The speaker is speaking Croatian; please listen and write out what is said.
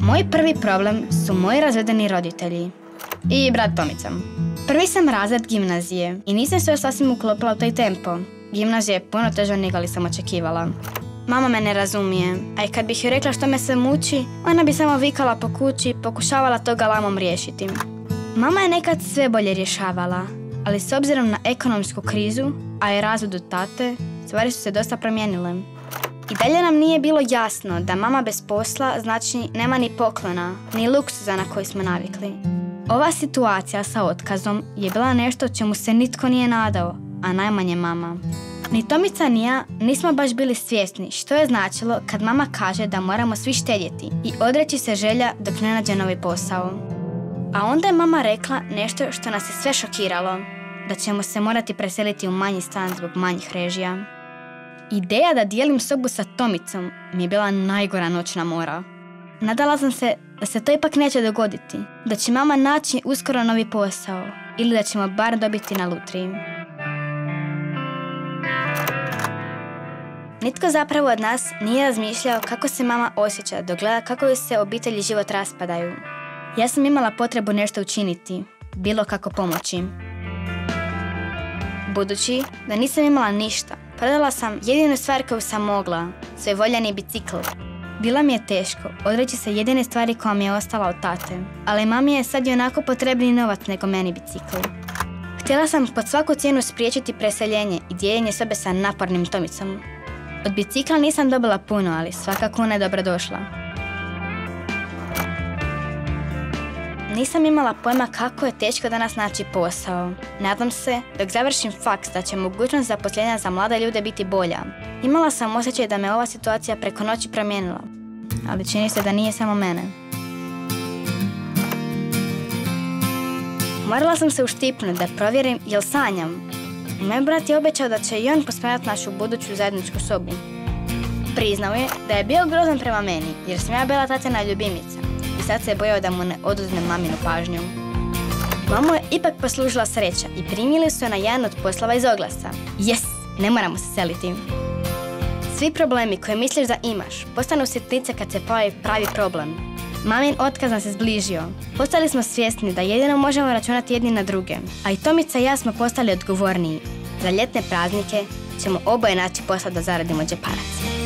Moj prvi problem su moji razvedeni roditelji i brat Tomica. Prvi sam razred gimnazije i nisam sve sasvim uklopila u taj tempo. Gimnazija je puno teža nego li sam očekivala. Mama me ne razumije, a i kad bih joj rekla što me sve muči, ona bi samo vikala po kući i pokušavala to galamom riješiti. Mama je nekad sve bolje rješavala, ali s obzirom na ekonomsku krizu, a i razvod od tate, stvari su se dosta promijenile. I dalje nam nije bilo jasno da mama bez posla znači nema ni poklona, ni luksuza na koji smo navikli. Ova situacija sa otkazom je bila nešto čemu se nitko nije nadao, a najmanje mama. Ni Tomica ni ja nismo baš bili svjesni što je značilo kad mama kaže da moramo svi štedjeti i odreći se želja dok ne nađe novi posao. A onda je mama rekla nešto što nas je sve šokiralo, da ćemo se morati preseliti u manji stan zbog manjih režija. Ideja da dijelim sobu sa Tomicom mi je bila najgora noćna mora. Nadala sam se da se to ipak neće dogoditi, da će mama naći uskoro novi posao ili da ćemo bar dobiti na lutriji. Nitko zapravo od nas nije razmišljao kako se mama osjeća dok gleda kako joj se obitelj i život raspadaju. Ja sam imala potrebu nešto učiniti, bilo kako pomoći. Budući da nisam imala ništa, prodala sam jedinu stvar koju sam mogla, svoj voljeni bicikl. Bilo mi je teško odreći se jedine stvari koja mi je ostala od tate, ali mami je sad i onako potrebniji novac nego meni bicikl. Htjela sam pod svaku cijenu spriječiti preseljenje i dijeljenje sobe sa napornim Tomicom. Od bicikla nisam dobila puno, ali svaka kuna je dobrodošla. Nisam imala pojma kako je teško danas naći posao. Nadam se, dok završim faks, da će mogućnost zaposlenja za mlade ljude biti bolja. Imala sam osjećaj da me ova situacija preko noći promijenila, ali čini se da nije samo mene. Morala sam se uštipnuti da provjerim jel sanjam. Moj brat je obećao da će i on pospremati našu buduću zajedničku sobu. Priznao je da je bio grozan prema meni, jer sam ja bila tatina ljubimica i sad se je bojao da mu ne oduzmem maminu pažnju. Mamu je ipak poslužila sreća i primili su je na jedan od poslova iz oglasa. Yes, ne moramo se seliti. Svi problemi koje misliš da imaš postanu sitnice kad se pojavi pravi problem. Mamin otkaz nas je zbližio. Postali smo svjesni da jedino možemo računati jedni na druge, a i Tomica i ja smo postali odgovorniji. Za ljetne praznike ćemo oboje naći posao da zaradimo džeparac.